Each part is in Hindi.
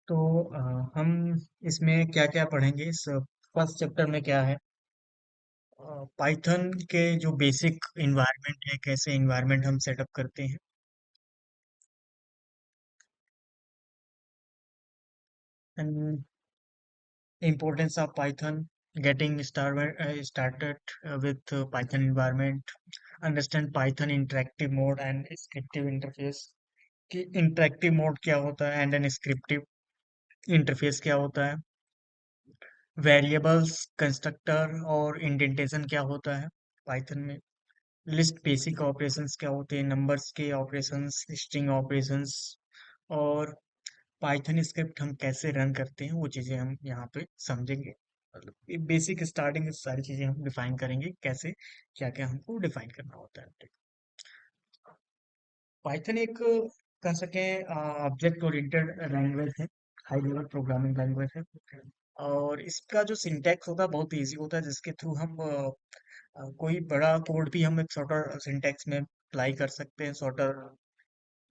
तो हम इसमें क्या क्या पढ़ेंगे इस फर्स्ट चैप्टर में क्या है पाइथन के जो बेसिक इन्वायरमेंट है कैसे इन्वायरमेंट हम सेटअप करते हैं and importance of Python getting started with python environment understand python interactive mode and scriptive interface कि इंटरेक्टिव मोड क्या होता है एंड एन स्क्रिप्टिव इंटरफेस क्या होता है वेरिएबल्स कंस्ट्रक्टर और इंडेंटेशन क्या होता है पाइथन में लिस्ट बेसिक ऑपरेशंस क्या होते हैं नंबर्स के ऑपरेशंस स्ट्रिंग ऑपरेशंस और पाइथन स्क्रिप्ट हम कैसे रन करते हैं वो चीज़ें हम यहाँ पे समझेंगे मतलब बेसिक स्टार्टिंग सारी चीज़ें हम डिफाइन करेंगे कैसे क्या क्या हमको डिफाइन करना होता है पाइथन एक कह सकें ऑब्जेक्ट ओरिएंटेड लैंग्वेज है हाई लेवल प्रोग्रामिंग लैंग्वेज है और इसका जो सिंटैक्स होता है बहुत इजी होता है जिसके थ्रू हम कोई बड़ा कोड भी हम एक शॉर्टर सिंटैक्स में अप्लाई कर सकते हैं शॉर्टर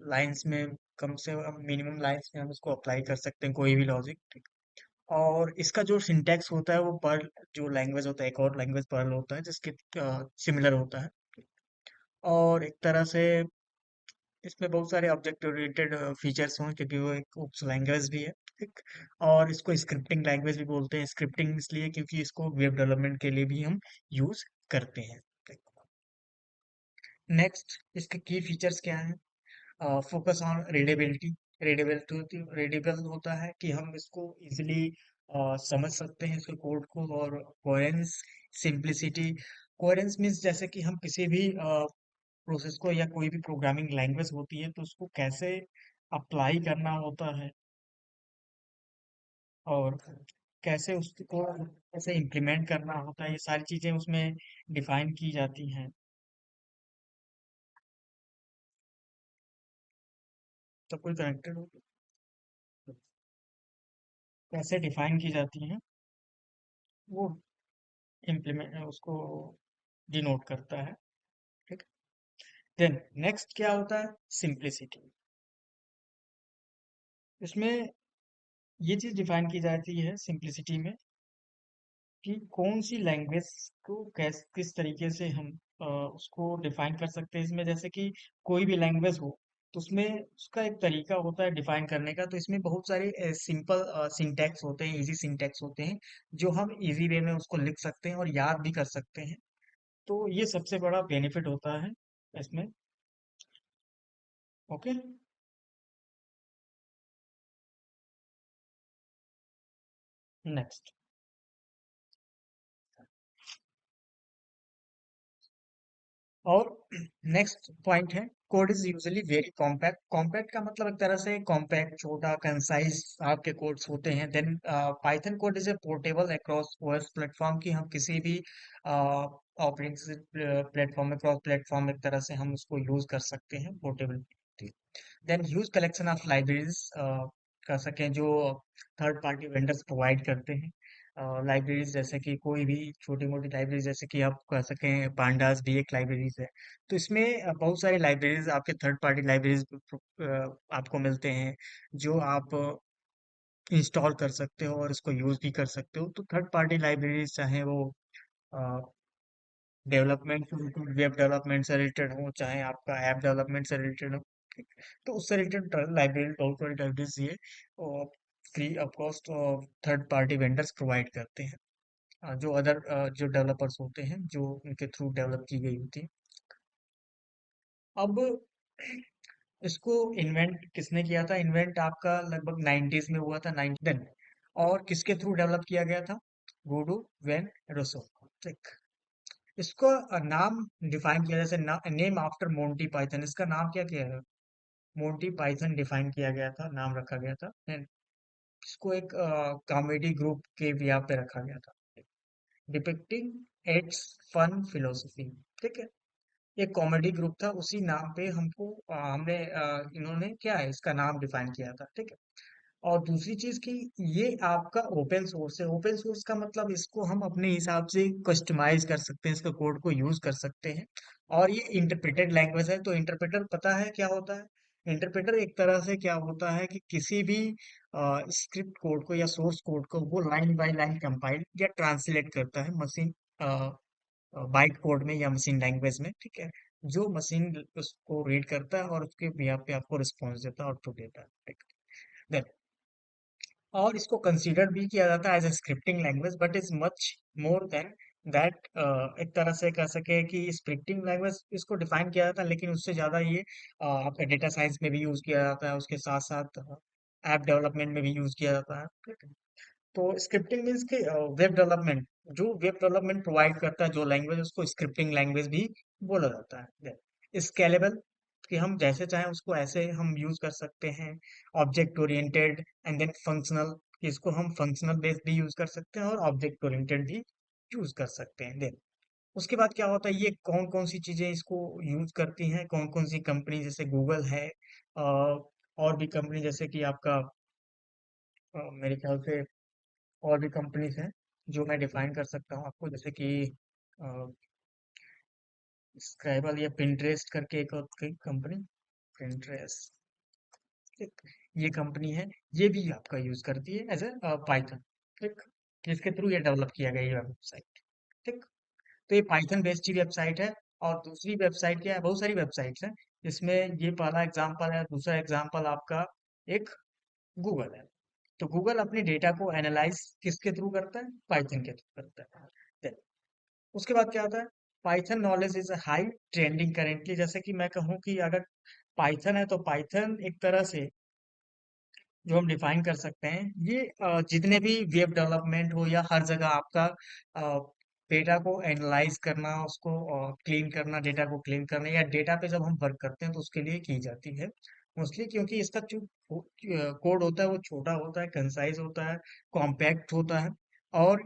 लाइंस में कम से कम मिनिमम लाइंस में हम उसको अप्लाई कर सकते हैं कोई भी लॉजिक और इसका जो सिंटैक्स होता है वो पर्ल जो लैंग्वेज होता है एक और लैंग्वेज पर्ल होता है जिसके सिमिलर होता है और एक तरह से इसमें बहुत सारे ऑब्जेक्ट ओरिएंटेड फीचर्स हों क्योंकि वो एक ओप्स लैंग्वेज भी है ठीक और इसको स्क्रिप्टिंग लैंग्वेज भी बोलते हैं स्क्रिप्टिंग इसलिए क्योंकि इसको वेब डेवलपमेंट के लिए भी हम यूज करते हैं नेक्स्ट इसके की फीचर्स क्या हैं फोकस ऑन रीडेबिलिटी रीडेबल होता है कि हम इसको इजीली समझ सकते हैं इसके कोड को और कोहेरेंस सिंप्लिसिटी कोहेरेंस मीन्स जैसे कि हम किसी भी प्रोसेस को या कोई भी प्रोग्रामिंग लैंग्वेज होती है तो उसको कैसे अप्लाई करना होता है और कैसे उसको कैसे इम्प्लीमेंट करना होता है ये सारी चीजें उसमें डिफाइन की जाती हैं तो कोई कनेक्टेड हो कैसे डिफाइन की जाती हैं वो इम्प्लीमेंट उसको डिनोट करता है ठीक देन नेक्स्ट क्या होता है सिंप्लिसिटी इसमें ये चीज डिफाइन की जाती है सिंप्लिसिटी में कि कौन सी लैंग्वेज को किस तरीके से हम उसको डिफाइन कर सकते हैं इसमें जैसे कि कोई भी लैंग्वेज हो तो उसमें उसका एक तरीका होता है डिफाइन करने का तो इसमें बहुत सारे सिंपल सिंटैक्स होते हैं इजी सिंटैक्स होते हैं जो हम इजी वे में उसको लिख सकते हैं और याद भी कर सकते हैं तो ये सबसे बड़ा बेनिफिट होता है इसमें ओके नेक्स्ट और नेक्स्ट पॉइंट है code is usually very compact compact का मतलब एक तरह से कॉम्पैक्ट छोटा कंसाइज आपके कोड्स होते हैं then Python code is a portable across OS platform की हम किसी भी ऑपरेटिंग प्लेटफॉर्म में क्रॉस प्लेटफॉर्म एक तरह से हम उसको यूज कर सकते हैं portability then huge collection of libraries कर सकें जो थर्ड पार्टी वेंडर्स प्रोवाइड करते हैं लाइब्रेरीज जैसे कि कोई भी छोटी मोटी लाइब्रेरी जैसे कि आप कह सकें पांडास भी एक लाइब्रेरीज है तो इसमें बहुत सारी लाइब्रेरीज आपके थर्ड पार्टी लाइब्रेरीज आपको मिलते हैं जो आप इंस्टॉल कर सकते हो और इसको यूज भी कर सकते हो तो थर्ड पार्टी लाइब्रेरीज चाहे वो डेवलपमेंट से रिलेटेड वेब डेवलपमेंट से रिलेटेड हो चाहे आपका ऐप डेवलपमेंट से रिलेटेड हो ठीक, तो उससे रिलेटेड लाइब्रेरी बहुत सारी लाइब्रेरीज ये free of cost third party vendors provide करते हैं जो अदर जो डेवलपर्स होते हैं जो उनके थ्रू डेवलप की गई होती है अब इसको इन्वेंट किसने किया था इन्वेंट आपका लगभग 90s में हुआ था 90 देन और किसके थ्रू डेवलप किया गया था गूडू वेन रोसो ठीक इसको नाम डिफाइन किया जैसे नेम आफ्टर मोंटी पाइथन इसका नाम क्या किया है मोंटी पाइथन डिफाइन किया गया था नाम रखा गया था and इसको एक कॉमेडी ग्रुप के यहाँ पे रखा गया था डिपिक्टिंग इट्स फन फिलोसफी ठीक है एक कॉमेडी ग्रुप था उसी नाम पे हमको इन्होंने क्या है इसका नाम डिफाइन किया था ठीक है और दूसरी चीज कि ये आपका ओपन सोर्स है ओपन सोर्स का मतलब इसको हम अपने हिसाब से कस्टमाइज कर सकते हैं इसका कोड को यूज कर सकते हैं और ये इंटरप्रेटेड लैंग्वेज है तो इंटरप्रेटर पता है क्या होता है इंटरप्रेटर एक तरह से क्या होता है कि किसी भी स्क्रिप्ट कोड को या सोर्स कोड को वो लाइन बाय लाइन कंपाइल या ट्रांसलेट करता है मशीन बाइट कोड में या मशीन लैंग्वेज में, ठीक है। जो मशीन उसको रीड करता है और उसके बिहाफ पे आपको रिस्पॉन्स देता है, आउटपुट देता है, ठीक। Then, और इसको कंसीडर भी किया जाता है as a scripting language, but is much more than that. एक तरह से कह सके कि स्क्रिप्टिंग लैंग्वेज इसको डिफाइन किया जाता है, लेकिन उससे ज्यादा ये आपका डेटा साइंस में भी यूज किया जाता है, उसके साथ साथ ऐप डेवलपमेंट में भी यूज किया जाता है, ठीक है। तो स्क्रिप्टिंग मीन्स कि वेब डेवलपमेंट, जो वेब डेवलपमेंट प्रोवाइड करता है जो लैंग्वेज, उसको स्क्रिप्टिंग लैंग्वेज भी बोला जाता है। स्केलेबल, कि हम जैसे चाहें उसको ऐसे हम यूज कर सकते हैं। Object oriented and then functional, इसको हम फंक्शनल बेस्ड भी यूज कर सकते हैं और ऑब्जेक्ट ओरिएंटेड भी यूज कर सकते हैं। देन उसके बाद क्या होता है, ये कौन कौन सी चीजें इसको यूज करती हैं, कौन कौन सी कंपनी, जैसे गूगल है, और भी कंपनी जैसे कि आपका मेरे ख्याल से और भी कंपनीज हैं जो मैं डिफाइन कर सकता हूँ आपको, जैसे कि स्क्राइबल या पिंटरेस्ट करके एक और कंपनी, पिंटरेस्ट, ठीक, ये कंपनी है। ये भी आपका यूज करती है एज ए पाइथन, ठीक, जिसके थ्रू ये डेवलप किया गया ये वेबसाइट, ठीक। तो ये पाइथन बेस्ड ही वेबसाइट है। और दूसरी वेबसाइट क्या है, बहुत सारी वेबसाइट्स हैं जिसमें ये पहला एग्जांपल है। दूसरा एग्जांपल आपका एक गूगल है। तो गूगल अपने डेटा को एनालाइज किसके थ्रू करता है, पाइथन के थ्रू करता है। Then, उसके बाद क्या होता है, Python knowledge is high trending currently. जैसे कि मैं कहूँ कि अगर पाइथन है तो पाइथन एक तरह से जो हम डिफाइन कर सकते हैं, ये जितने भी वेब डेवलपमेंट हो या हर जगह आपका डेटा को एनालाइज करना, उसको क्लीन करना, डेटा को क्लीन करना, या डेटा पे जब हम वर्क करते हैं तो उसके लिए की जाती है मोस्टली, क्योंकि इसका जो कोड होता है वो छोटा होता है, कंसाइज होता है, कॉम्पैक्ट होता है, और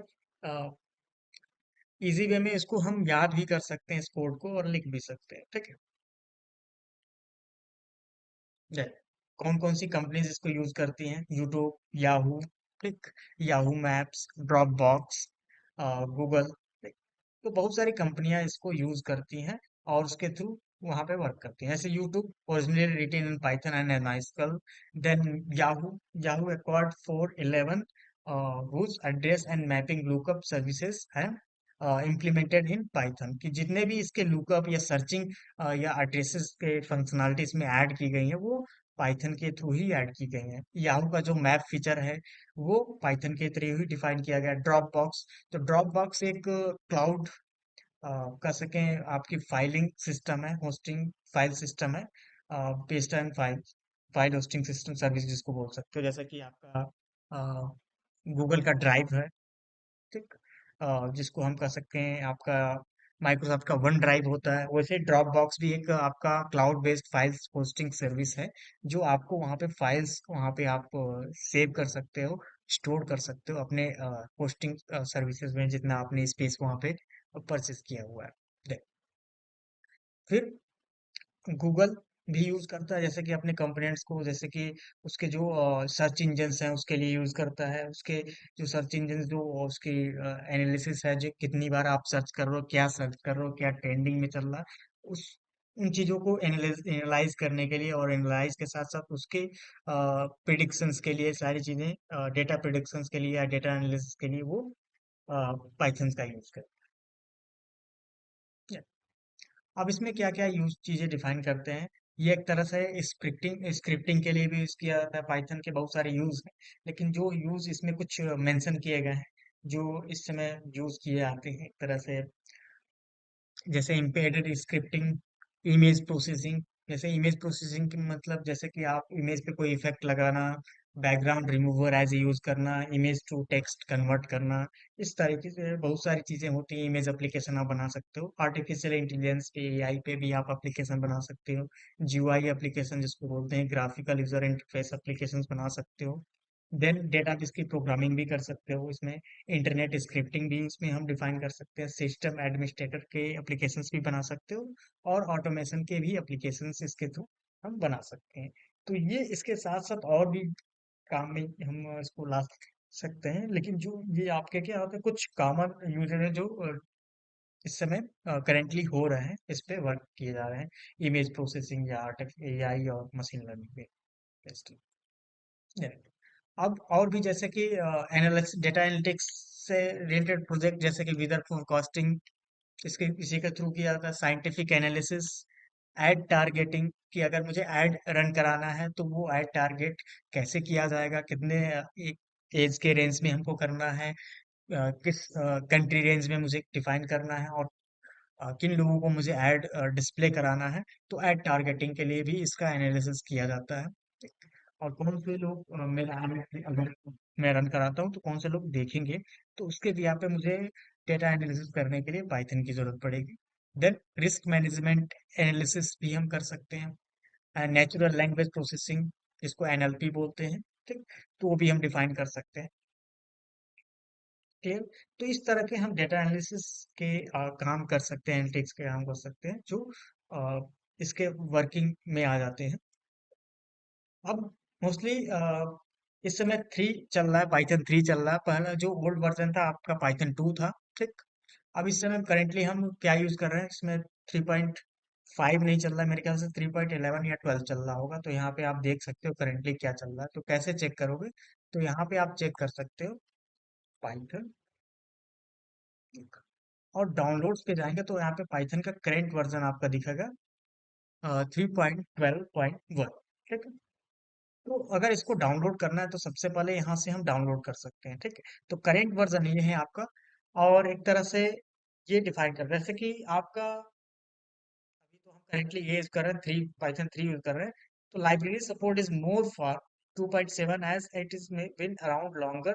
इजी वे में इसको हम याद भी कर सकते हैं इस कोड को, और लिख भी सकते हैं, ठीक है। जय, कौन कौन सी कंपनीज इसको यूज करती हैं, यूट्यूब, याहू, ठीक, Yahoo maps, drop box, Google, ठीक। तो बहुत सारी कंपनियां इसको यूज करती हैं और उसके थ्रू वहां पे वर्क करती हैं। जैसे YouTube originally written in Python and MySQL, then Yahoo, Yahoo acquired for 11 whose address and mapping lookup services हैं इम्प्लीमेंटेड इन पाइथन, कि जितने भी इसके लुकअप या सर्चिंग या एड्रेसेस के फंक्शनलिटी इसमें ऐड की गई है, वो पाइथन के थ्रू ही ऐड की गई है। याहू का जो मैप फीचर है वो पाइथन के थ्रू ही डिफाइन किया गया। ड्रॉप बॉक्स, तो ड्रॉप बॉक्स एक क्लाउड कह सकें आपकी फाइलिंग सिस्टम है, होस्टिंग फाइल सिस्टम है, based on file, file hosting system service जिसको बोल सकते हो। जैसा कि आपका गूगल का ड्राइव है, ठीक, जिसको हम कह सकते हैं आपका माइक्रोसॉफ्ट का वन ड्राइव होता है, वैसे ड्रॉप बॉक्स भी एक आपका cloud based files hosting service है, जो आपको वहाँ पे फाइल्स वहाँ पे आप सेव कर सकते हो, स्टोर कर सकते हो अपने होस्टिंग सर्विसेज में, जितना आपने स्पेस वहाँ पे परचेस किया हुआ है। देख, फिर गूगल भी यूज करता है, जैसे कि अपने कंपोनेंट्स को, जैसे कि उसके जो सर्च इंजन्स हैं उसके लिए यूज करता है, उसके जो सर्च इंजन जो उसकी एनालिसिस है, जो कितनी बार आप सर्च कर रहे हो, क्या सर्च कर रहे हो, क्या ट्रेंडिंग में चल रहा है, उस उन चीजों को एनालाइज करने के लिए, और एनालाइज के साथ साथ उसके प्रिडिक्शंस के लिए, सारी चीजें डेटा प्रिडिक्शंस के लिए या डेटा एनालिसिस के लिए वो पाइथन का यूज करता है। अब इसमें क्या क्या यूज चीजें डिफाइन करते हैं, ये एक तरह से स्क्रिप्टिंग स्क्रिप्टिंग के लिए भी यूज किया जाता है। पाइथन के बहुत सारे यूज हैं, लेकिन जो यूज इसमें कुछ मेंशन किए गए हैं जो इस समय यूज किए जाते हैं एक तरह से, जैसे एम्बेडेड स्क्रिप्टिंग, इमेज प्रोसेसिंग। जैसे इमेज प्रोसेसिंग की मतलब, जैसे कि आप इमेज पे कोई इफेक्ट लगाना, बैकग्राउंड रिमूवर एज यूज करना, इमेज टू टेक्स्ट कन्वर्ट करना, इस तरीके से बहुत सारी चीजें होती हैं। इमेज एप्लीकेशन आप बना सकते हो, आर्टिफिशियल इंटेलिजेंस पे, एआई पे भी आप एप्लीकेशन बना सकते हो, जीयूआई एप्लीकेशन जिसको बोलते हैं, ग्राफिकल यूजर इंटरफेस एप्लीकेशन बना सकते हो। देन डेटाबेस की प्रोग्रामिंग भी कर सकते हो इसमें, इंटरनेट स्क्रिप्टिंग भी इसमें हम डिफाइन कर सकते हैं, सिस्टम एडमिनिस्ट्रेटर के एप्लीकेशंस भी बना सकते हो, और ऑटोमेशन के भी एप्लीकेशंस इसके थ्रू हम बना सकते हैं। तो ये इसके साथ साथ और भी काम में हम इसको ला सकते हैं, लेकिन जो ये आपके क्या होते हैं, कुछ कॉमन यूजर है जो इस समय करेंटली हो रहे हैं, इस पे वर्क किए जा रहे हैं, इमेज प्रोसेसिंग या एआई और मशीन लर्निंग पे बेस्ड। अब और भी जैसे कि एनालिटिक्स, डेटा एनालिटिक्स से रिलेटेड प्रोजेक्ट जैसे कि वेदर फोरकास्टिंग, इसके इसी के थ्रू किया जाता है। साइंटिफिक एनालिसिस, एड टारगेटिंग, कि अगर मुझे एड रन कराना है तो वो एड टारगेट कैसे किया जाएगा, कितने एज के रेंज में हमको करना है, किस कंट्री रेंज में मुझे डिफाइन करना है, और किन लोगों को मुझे ऐड डिस्प्ले कराना है। तो ऐड टारगेटिंग के लिए भी इसका एनालिसिस किया जाता है। और कौन से लोग मेरा अगर मैं रन कराता हूँ तो कौन से लोग देखेंगे, तो उसके भी यहाँ पे मुझे डेटा एनालिसिस करने के लिए पाइथन की जरूरत पड़ेगी। देन रिस्क मैनेजमेंट एनालिसिस भी हम कर सकते हैं। नेचुरल लैंग्वेज प्रोसेसिंग, जिसको एनएलपी बोलते हैं, ठीक, तो वो भी हम डिफाइन कर सकते हैं। क्लियर। तो इस तरह के हम डेटा एनालिसिस के काम कर सकते हैं, एनालिटिक्स के काम कर सकते हैं, जो अ, इसके वर्किंग में आ जाते हैं। अब मोस्टली इस समय 3 चल रहा है, पाइथन 3 चल रहा है। पहला जो ओल्ड वर्जन था आपका पाइथन 2 था, ठीक। अब इस समय करेंटली हम क्या यूज कर रहे हैं, इसमें 3.5 नहीं चल रहा है, मेरे ख्याल से 3.11 या 12 चल रहा होगा। तो यहाँ पे आप देख सकते हो करेंटली क्या चल रहा है। तो कैसे चेक करोगे, तो यहाँ पे आप चेक कर सकते हो पाइथन, और डाउनलोड्स पे जाएंगे तो यहाँ पे पाइथन का करेंट वर्जन आपका दिखेगा 3.12.1, ठीक है। तो अगर इसको डाउनलोड करना है तो सबसे पहले यहाँ से हम डाउनलोड कर सकते हैं, ठीक है। तो करेंट वर्जन ये है आपका। और एक तरह से ये डिफाइन कर जैसे कि आपका अभी तो हम करेंटली ये यूज कर रहे हैं, 3 पाइथन 3 यूज कर रहे हैं। तो library support is more for 2.7 as it is been around longer,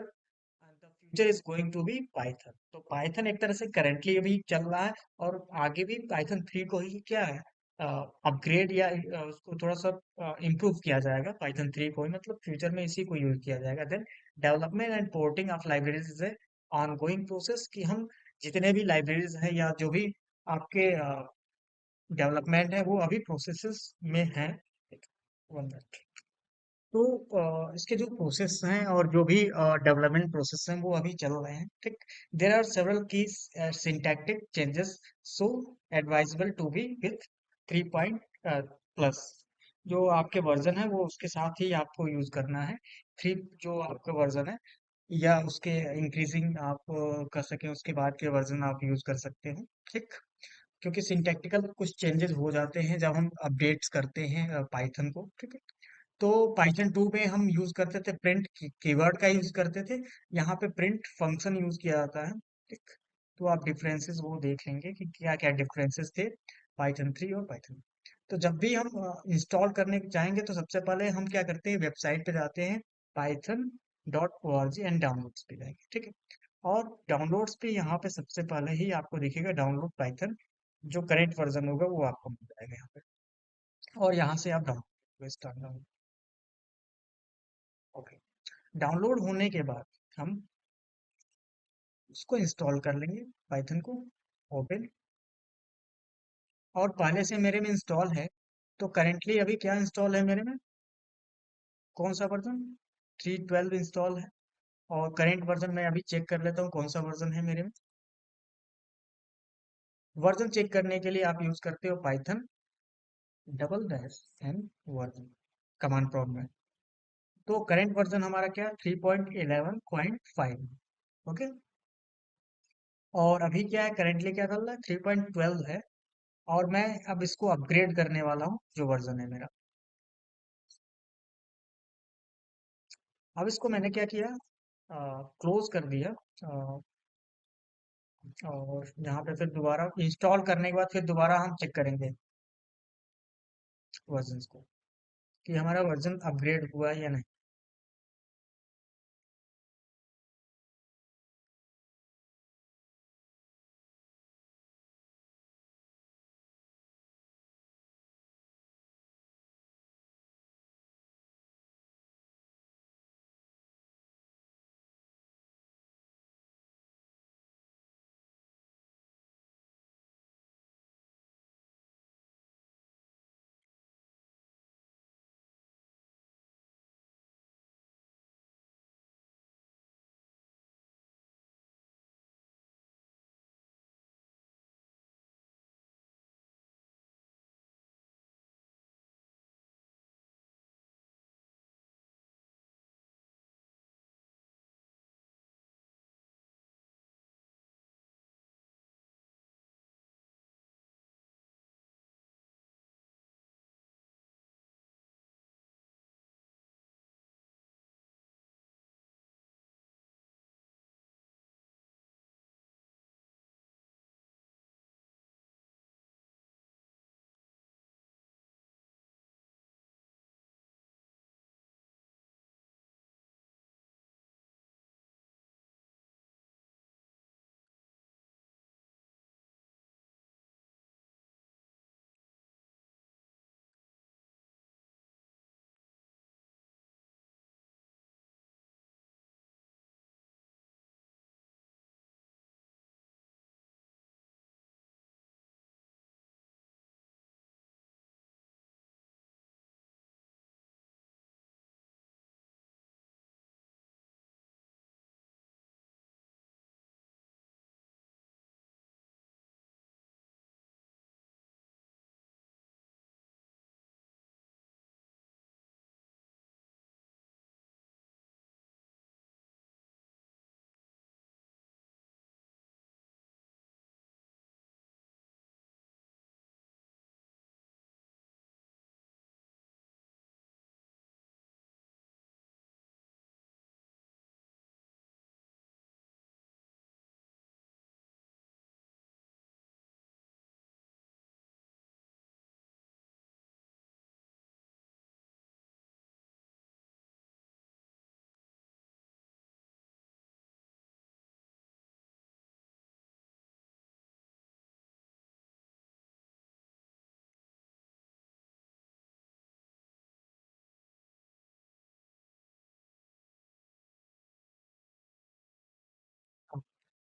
the future is going to be Python. तो पाइथन एक तरह से करंटली अभी चल रहा है, और आगे भी पाइथन 3 को ही क्या है, अपग्रेड या उसको थोड़ा सा इम्प्रूव किया जाएगा। पाइथन 3 को ही मतलब फ्यूचर में इसी को यूज किया जाएगा। Then development and porting of libraries is a ongoing process, कि हम जितने भी लाइब्रेरीज हैं या जो भी आपके डेवलपमेंट है वो अभी प्रोसेसेस में है। One minute। तो इसके जो प्रोसेस हैं और जो भी डेवलपमेंट प्रोसेस हैं वो अभी चल रहे हैं, ठीक। There are several key syntactic changes, so advisable to be with 3 plus. जो आपके वर्जन है वो उसके साथ ही आपको यूज करना है। 3 जो आपका वर्जन है, या उसके इंक्रीजिंग आप कर सकें उसके बाद के वर्जन आप यूज कर सकते हैं, ठीक। क्योंकि सिंटैक्टिकल कुछ चेंजेस हो जाते हैं जब हम अपडेट्स करते हैं पाइथन को, ठीक है। तो पाइथन 2 में हम यूज करते थे प्रिंट कीवर्ड का यूज करते थे, यहाँ पे प्रिंट फंक्शन यूज किया जाता है, ठीक। तो आप डिफरेंसेस वो देख लेंगे कि क्या क्या डिफरेंसेस थे पाइथन 3 और पाइथन। तो जब भी हम इंस्टॉल करने जाएंगे तो सबसे पहले हम क्या करते हैं, वेबसाइट पे जाते हैं, python.org, एंड डाउनलोड्स पे जाएंगे, ठीक है। और डाउनलोड्स पे यहाँ पे सबसे पहले ही आपको दिखेगा डाउनलोड पाइथन, जो करेंट वर्जन होगा वो आपको मिल जाएगा यहाँ पे, और यहाँ से आप download start download. Okay. Download होने के बाद हम उसको इंस्टॉल कर लेंगे, पाइथन को ओपन। और पहले से मेरे में इंस्टॉल है, तो करेंटली अभी क्या इंस्टॉल है मेरे में, कौन सा वर्जन, 3.12 इंस्टॉल है। और करेंट वर्जन मैं अभी चेक कर लेता हूँ कौन सा वर्जन है मेरे में। वर्जन चेक करने के लिए आप यूज करते हो पाइथन डबल-n वर्जन कमांड प्रॉम्प्ट में। तो करेंट वर्जन हमारा क्या, 3.11.5, ओके। और अभी क्या है, करेंटली क्या चल रहा है, 3.12 है। और मैं अब इसको अपग्रेड करने वाला हूँ, जो वर्जन है मेरा। अब इसको मैंने क्या किया, क्लोज कर दिया। और यहाँ पे फिर दोबारा इंस्टॉल करने के बाद फिर दोबारा हम चेक करेंगे वर्जन को, कि हमारा वर्जन अपग्रेड हुआ है या नहीं।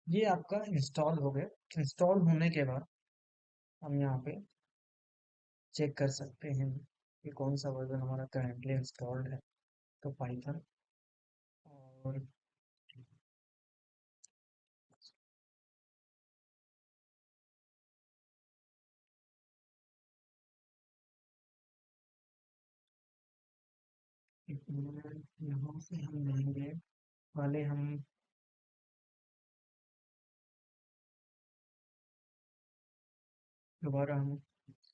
ये आपका इंस्टॉल हो गया। इंस्टॉल होने के बाद हम यहाँ पे चेक कर सकते हैं कि कौन सा वर्जन हमारा करंटली इंस्टॉल्ड है। तो पाइथन और यहाँ से हम लेंगे पहले हम दोबारा हम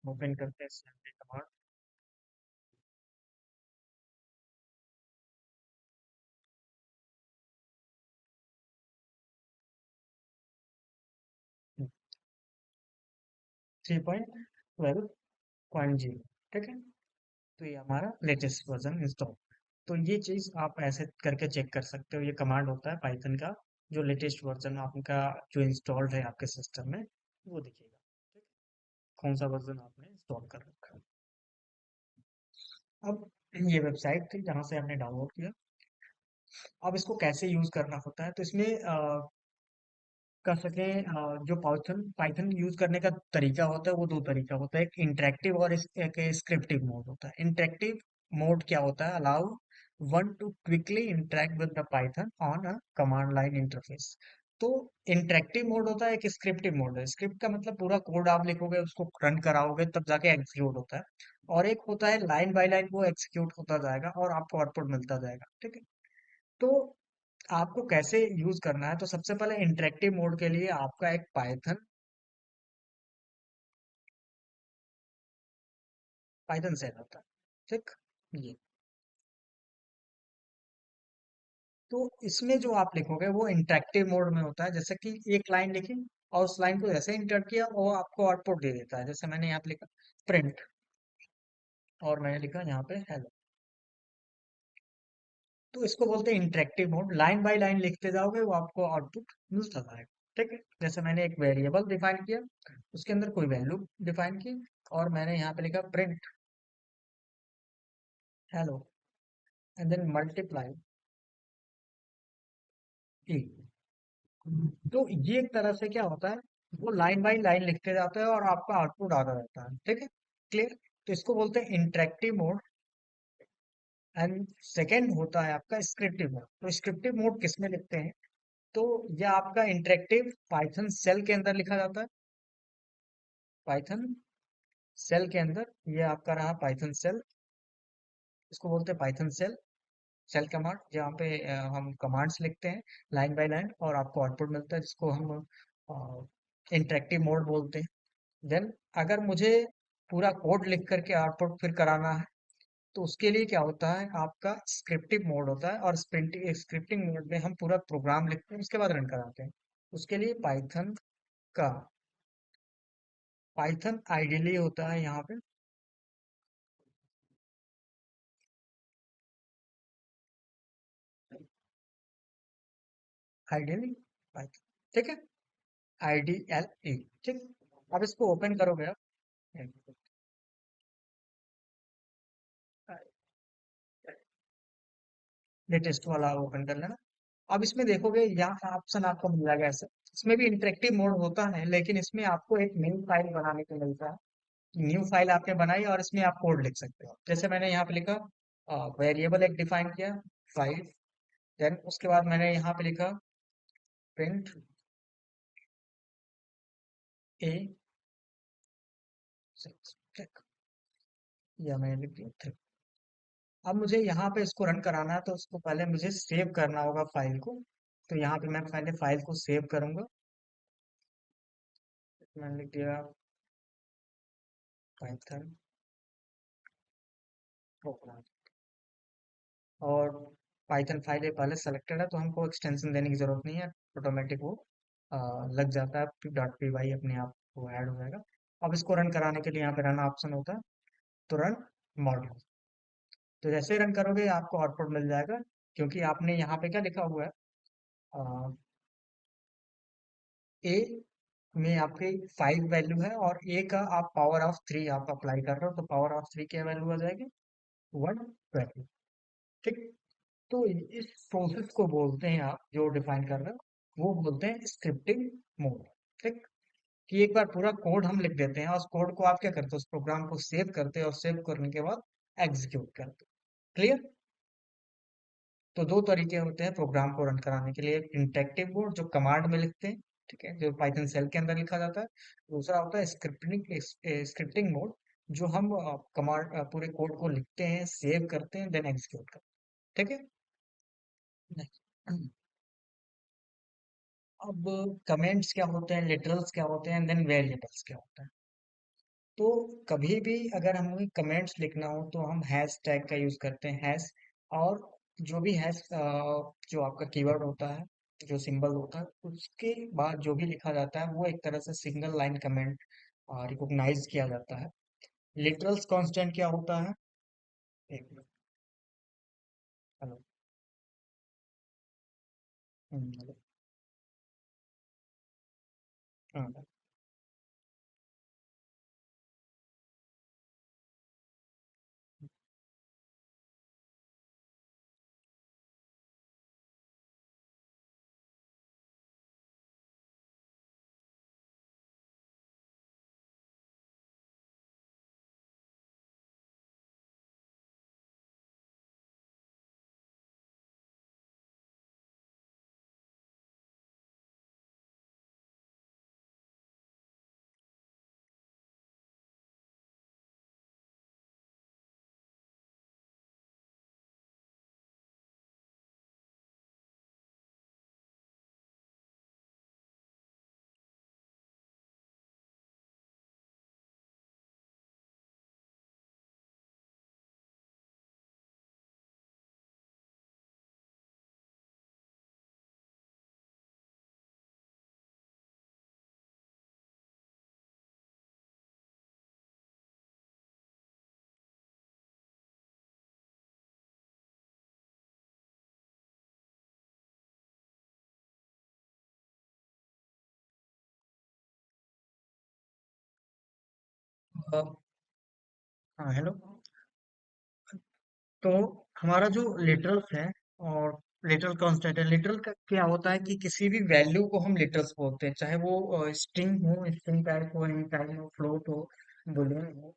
ओपन करते हैं cmd कमांड। 3.12.0। ठीक है, तो ये हमारा लेटेस्ट वर्जन इंस्टॉल। तो ये चीज आप ऐसे करके चेक कर सकते हो। ये कमांड होता है पाइथन का, जो लेटेस्ट वर्जन आपका जो इंस्टॉल्ड है आपके सिस्टम में वो दिखेगा। ठीक है, कौन सा वर्जन आपने इंस्टॉल कर रखा है। अब ये वेबसाइट थी जहाँ से आपने डाउनलोड किया। अब इसको कैसे यूज करना होता है, तो इसमें कर सके जो पाइथन पाइथन यूज करने का तरीका होता है वो दो तरीका होता है, एक इंटरेक्टिव और एक स्क्रिप्टिव मोड होता है। इंटरेक्टिव मोड क्या होता है, allow one two quickly interact with the Python on a command line interface. तो इंटरेक्टिव मोड होता है, एक स्क्रिप्टिव मोड है। स्क्रिप्ट का मतलब पूरा कोड आप लिखोगे उसको रन कराओगे तब जाके एग्जीक्यूट होता है। और एक होता है लाइन बाय लाइन, वो एग्जीक्यूट होता जाएगा और आपको आउटपुट मिलता जाएगा। ठीक है, तो आपको कैसे यूज करना है, तो सबसे पहले इंटरेक्टिव मोड के लिए आपका एक पाइथन पाइथन सेल होता है। ठीक, ये तो इसमें जो आप लिखोगे वो इंटरेक्टिव मोड में होता है। जैसे कि एक लाइन लिखी और उस लाइन को जैसे इंटर किया वो आपको आउटपुट दे देता है। जैसे मैंने यहाँ पे लिखा प्रिंट और मैंने लिखा यहाँ पे हेलो। तो इसको बोलते हैं interactive mode. Line by line लिखते जाओगे वो आपको आउटपुट मिलता जाएगा। ठीक है, जैसे मैंने एक वेरिएबल डिफाइन किया, उसके अंदर कोई वैल्यू डिफाइन की और मैंने यहाँ पे लिखा print hello and then multiply e. तो ये एक तरह से क्या होता है, वो लाइन बाय लाइन लिखते जाते हैं और आपका आउटपुट आता रहता है। ठीक है, क्लियर। तो इसको बोलते हैं इंटरेक्टिव मोड। एंड सेकेंड होता है आपका स्क्रिप्टिव मोड। तो स्क्रिप्टिव मोड किसमें लिखते हैं, तो ये आपका इंटरेक्टिव पाइथन सेल के अंदर लिखा जाता है। पाइथन सेल के अंदर ये आपका रहा पाइथन सेल। इसको बोलते हैं पाइथन सेल। शेल कमांड जहाँ पे हम कमांड्स लिखते हैं लाइन बाय लाइन और आपको आउटपुट मिलता है, जिसको हम इंटरेक्टिव मोड बोलते हैं। देन अगर मुझे पूरा कोड लिख करके आउटपुट फिर कराना है, तो उसके लिए क्या होता है, आपका स्क्रिप्टिव मोड होता है। और स्क्रिप्टिंग मोड में हम पूरा प्रोग्राम लिखते हैं उसके बाद रन कराते हैं। उसके लिए पाइथन का पाइथन आइडियली होता है यहाँ पे आइडियली पाइथन। ठीक है, IDLE। ठीक, अब इसको ओपन करोगे आप लेटेस्ट वाला ओपन कर लेना। अब इसमें देखोगे यहाँ ऑप्शन आपको मिल जाएगा ऐसे। इसमें भी इंटरेक्टिव मोड होता है लेकिन इसमें आपको एक न्यू फाइल बनाने को मिलता है। न्यू फाइल आपने बनाई और इसमें आप कोड लिख सकते हो। जैसे मैंने यहाँ पे लिखा वेरिएबल एक डिफाइन किया फाइल। देन उसके बाद मैंने यहाँ पे लिखा प्रिंट ए या मैंने लिख दिया 3। अब मुझे यहाँ पे इसको रन कराना है तो उसको पहले मुझे सेव करना होगा फाइल को। तो यहाँ पे मैं पहले फाइल को सेव करूंगा। मैंने लिख दिया पाइथन प्रोग्राम। और पाइथन फाइल ये पहले सेलेक्टेड है तो हमको एक्सटेंशन देने की जरूरत नहीं है, ऑटोमेटिक वो लग जाता है। डॉट पी वाई अपने आप वो ऐड हो जाएगा। अब इसको रन कराने के लिए यहाँ पे रन ऑप्शन होता है, तो रन मॉड्यूल। तो जैसे ही रन करोगे आपको आउटपुट मिल जाएगा, क्योंकि आपने यहाँ पे क्या लिखा हुआ है, ए में आपके 5 वैल्यू है और ए का आप पावर ऑफ 3 आप अप्लाई कर रहे हो, तो पावर ऑफ 3 क्या वैल्यू आ जाएगी, 1 वैल्यू। ठीक, तो इस प्रोसेस को बोलते हैं आप जो डिफाइन कर रहे हो वो बोलते हैं स्क्रिप्टिंग मोड। ठीक। कि एक बार पूरा कोड हम लिख देते हैं और उस कोड को आप क्या करते हो, उस प्रोग्राम को सेव करते हैं और सेव करने के बाद एग्जीक्यूट करते हो। क्लियर। तो दो तरीके होते हैं प्रोग्राम को रन कराने के लिए, इंटरेक्टिव मोड जो कमांड में लिखते हैं, ठीक है, जो पाइथन सेल के अंदर लिखा जाता है। दूसरा होता है स्क्रिप्टिंग मोड, जो हम कमांड पूरे कोड को लिखते हैं, सेव करते हैं, देन एग्जीक्यूट करते हैं। ठीक है। Next. अब कमेंट्स क्या होते हैं, लिटरल्स क्या होते हैं, देन वेरिएबल्स क्या होता है। तो कभी भी अगर हमें कमेंट्स लिखना हो तो हम हैश टैग का यूज करते हैं, हैश। और जो भी हैश जो आपका कीवर्ड होता है, जो सिंबल होता है, उसके बाद जो भी लिखा जाता है वो एक तरह से सिंगल लाइन कमेंट रिकॉग्नाइज किया जाता है। लिटरल्स कांस्टेंट क्या होता है, एक मिनट। हेलो। हेलो। हाँ। हाँ, हेलो। तो हमारा जो लिटरल्स है और लिटरल कांस्टेंट है, लिटरल का क्या होता है कि किसी भी वैल्यू को हम लिटरल्स बोलते हैं, चाहे वो स्ट्रिंग हो, स्ट्रिंग टाइप हो, इंट टाइप हो, फ्लोट हो, बूलियन हो।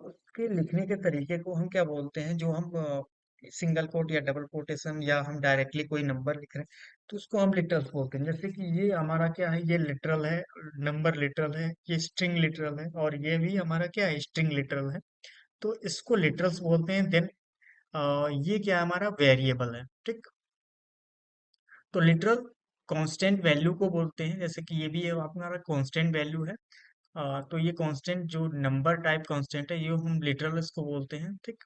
उसके लिखने के तरीके को हम क्या बोलते हैं, जो हम सिंगल कोट या डबल कोटेशन या हम डायरेक्टली कोई नंबर लिख रहे हैं तो उसको हम लिटरल्स बोलते हैं। जैसे कि ये हमारा क्या है, ये लिटरल है, नंबर लिटरल है, ये स्ट्रिंग लिटरल है और ये भी हमारा क्या है, स्ट्रिंग लिटरल है। तो इसको लिटरल्स बोलते हैं। देन ये क्या है, हमारा वेरिएबल है। ठीक। तो लिटरल कांस्टेंट वैल्यू को बोलते हैं, जैसे कि ये भी है हमारा कांस्टेंट वैल्यू है। तो ये कांस्टेंट जो नंबर टाइप कांस्टेंट है ये हम लिटरल इसको बोलते हैं। ठीक।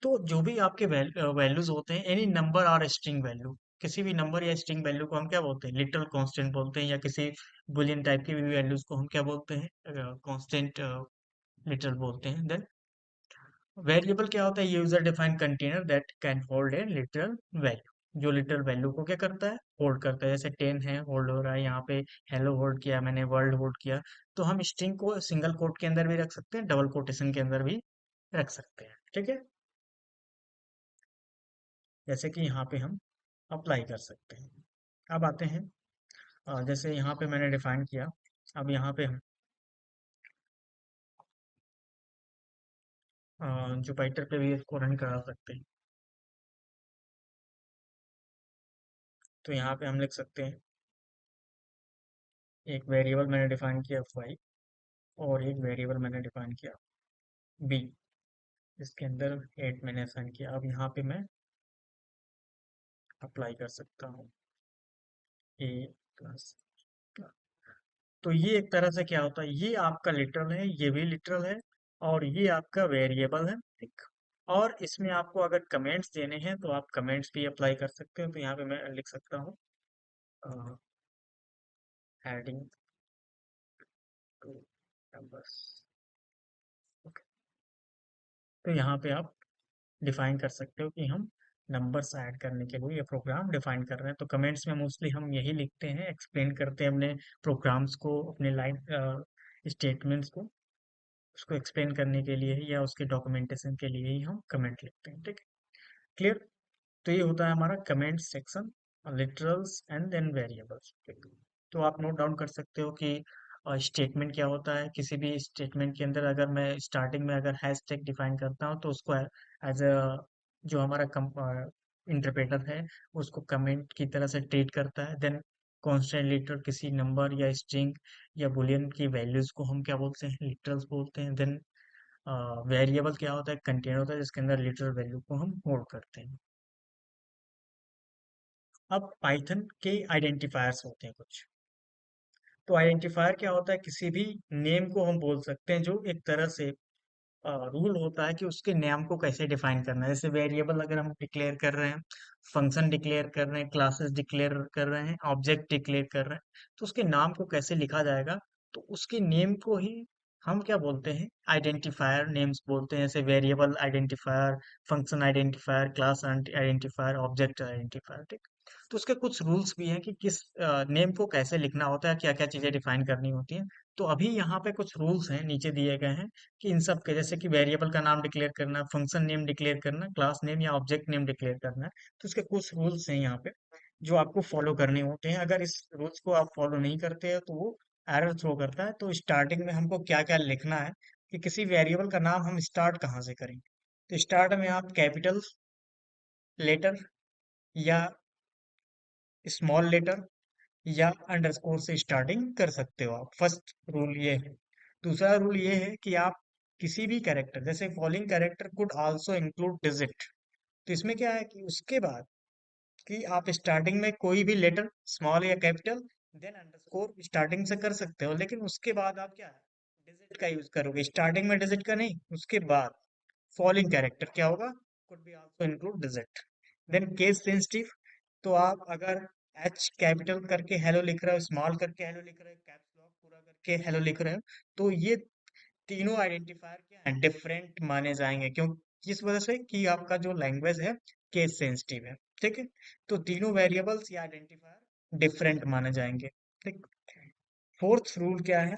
तो जो भी आपके वैल्यूज होते हैं, एनी नंबर और स्ट्रिंग वैल्यू, किसी भी नंबर या स्ट्रिंग वैल्यू को हम क्या बोलते हैं, लिटरल कांस्टेंट बोलते हैं। या किसी बुलियन टाइप की भी वैल्यूज को हम क्या बोलते हैं, कांस्टेंट लिटरल बोलते हैं। देन वेरिएबल क्या होता है, user defined container that can hold a literal value, जो लिटरल वैल्यू को क्या करता है, होल्ड करता है। जैसे 10 है, होल्ड हो रहा है यहाँ पे, हेलो होल्ड किया मैंने, वर्ल्ड होल्ड किया। तो हम स्ट्रिंग को सिंगल कोट के अंदर भी रख सकते हैं, डबल कोटेशन के अंदर भी रख सकते हैं। ठीक है। जैसे कि यहाँ पे हम अप्लाई कर सकते हैं। अब आते हैं, जैसे यहाँ पे मैंने डिफाइन किया। अब यहाँ पे हम जुपिटर पे भी इसको रन करा सकते हैं। तो यहाँ पे हम लिख सकते हैं, एक वेरिएबल मैंने डिफाइन किया फाइव, और एक वेरिएबल मैंने डिफाइन किया बी, इसके अंदर 8 मैंने असाइन किया। अब यहाँ पे मैं अप्लाई कर सकता हूँ ए प्लस। तो ये एक तरह से क्या होता है, ये आपका लिटरल है, ये भी लिटरल है, और ये आपका वेरिएबल है। ठीक। और इसमें आपको अगर कमेंट्स देने हैं तो आप कमेंट्स भी अप्लाई कर सकते हो। तो यहाँ पे मैं लिख सकता हूँ एडिंग टू नंबर्स। तो यहाँ पे आप डिफाइन कर सकते हो कि हम नंबर्स ऐड करने के लिए ये प्रोग्राम डिफाइन कर रहे हैं। तो कमेंट्स में मोस्टली हम यही लिखते हैं, एक्सप्लेन करते हैं अपने प्रोग्राम्स को, अपने लाइन स्टेटमेंट्स को, उसको एक्सप्लेन करने के लिए ही या उसके डॉक्यूमेंटेशन के लिए ही हम कमेंट लिखते हैं। ठीक है। क्लियर। तो ये होता है हमारा comment section. Literals and then variables. तो आप नोट डाउन कर सकते हो कि स्टेटमेंट क्या होता है। किसी भी स्टेटमेंट के अंदर अगर मैं स्टार्टिंग में अगर हैश टैग डिफाइन करता हूँ तो उसको एज अ जो हमारा इंटरप्रेटर है उसको कमेंट की तरह से ट्रीट करता है। देन कॉन्स्टेंट लिटरल किसी नंबर या स्ट्रिंग या बुलियन की वैल्यूज को हम क्या बोलते हैं, लिटरल्स बोलते हैं। देन वेरिएबल क्या होता है, कंटेनर होता है जिसके अंदर लिटरल वैल्यू को हम होल्ड करते हैं। अब पाइथन के आइडेंटिफायर्स होते हैं कुछ। तो आइडेंटिफायर क्या होता है, किसी भी नेम को हम बोल सकते हैं जो एक तरह से रूल होता है कि उसके नाम को कैसे डिफाइन करना है। जैसे वेरिएबल अगर हम डिक्लेयर कर रहे हैं, फंक्शन डिक्लेयर कर रहे हैं, क्लासेस डिक्लेयर कर रहे हैं, ऑब्जेक्ट डिक्लेयर कर रहे हैं, तो उसके नाम को कैसे लिखा जाएगा, तो उसके नेम को ही हम क्या बोलते हैं, आइडेंटिफायर नेम्स बोलते हैं। जैसे variable identifier, function identifier, class identifier, object identifier, ठीक। तो उसके कुछ रूल्स भी हैं कि किस नेम को कैसे लिखना होता है, क्या क्या चीजें डिफाइन करनी होती हैं। तो अभी यहाँ पे कुछ रूल्स हैं नीचे दिए गए हैं कि इन सब के, जैसे कि वेरिएबल का नाम डिक्लेयर करना, फंक्शन नेम डिक्लेयर करना, क्लास नेम या ऑब्जेक्ट नेम डिक्लेयर करना है। तो इसके कुछ रूल्स हैं यहाँ पे जो आपको फॉलो करने होते हैं। अगर इस रूल्स को आप फॉलो नहीं करते हैं तो वो एरर थ्रो करता है। तो स्टार्टिंग में हमको क्या क्या लिखना है कि किसी वेरिएबल का नाम हम स्टार्ट कहाँ से करेंगे। तो स्टार्ट में आप कैपिटल लेटर या स्मॉल लेटर या अंडरस्कोर से स्टार्टिंग कर सकते हो आप। फर्स्ट रूल ये है। दूसरा रूल ये है कि आप किसी भी कैरेक्टर, जैसे following character could also include digit. तो इसमें क्या है कि उसके बाद कि आप स्टार्टिंग में कोई भी लेटर स्मॉल या कैपिटल देन अंडरस्कोर स्टार्टिंग से कर सकते हो, लेकिन उसके बाद आप क्या है, डिजिट का यूज करोगे। स्टार्टिंग में डिजिट का नहीं, उसके बाद फॉलोइंग कैरेक्टर क्या होगा, could be also include digit. Then case sensitive, तो आप अगर एच कैपिटल करके हेलो लिख रहे हो, स्मॉल करके हेलो लिख रहे हो, कैप्स लॉक पूरा करके हेलो लिख रहे हो, तो ये तीनों आइडेंटिफायर क्या है, डिफरेंट माने जाएंगे। क्यों? किस वजह से कि आपका जो लैंग्वेज है केस सेंसिटिव है, ठीक है। तो तीनों वेरिएबल्स या आइडेंटिफायर डिफरेंट माने जाएंगे, ठीक। फोर्थ रूल क्या है,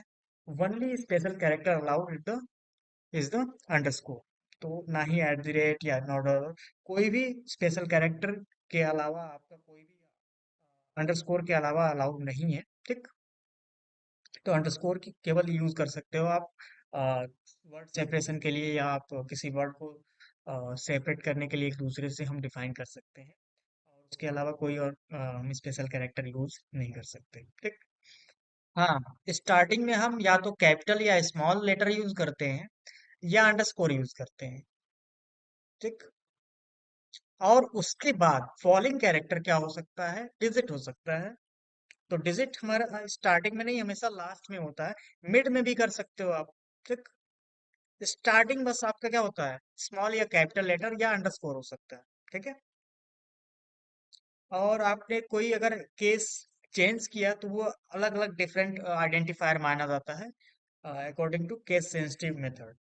only special character allowed is the underscore. तो ना ही एट द रेट या नॉट, कोई भी स्पेशल कैरेक्टर के अलावा आपका कोई भी अंडरस्कोर के अलावा अलाउड नहीं है, ठीक। तो अंडरस्कोर की केवल यूज कर सकते हो आप वर्ड सेपरेशन के लिए, या आप किसी वर्ड को सेपरेट करने के लिए एक दूसरे से हम डिफाइन कर सकते हैं। और उसके अलावा कोई और हम स्पेशल कैरेक्टर यूज नहीं कर सकते, ठीक। हाँ, स्टार्टिंग में हम या तो कैपिटल या स्मॉल लेटर यूज करते हैं या अंडरस्कोर यूज करते हैं, ठीक। और उसके बाद फॉलोइंग कैरेक्टर क्या हो सकता है, डिजिट हो सकता है। तो डिजिट हमारा स्टार्टिंग में नहीं, हमेशा लास्ट में होता है। मिड में भी कर सकते हो आप, ठीक। स्टार्टिंग बस आपका क्या होता है, स्मॉल या कैपिटल लेटर या अंडरस्कोर हो सकता है, ठीक है। और आपने कोई अगर केस चेंज किया तो वो अलग अलग डिफरेंट आइडेंटिफायर माना जाता है according to case sensitive method.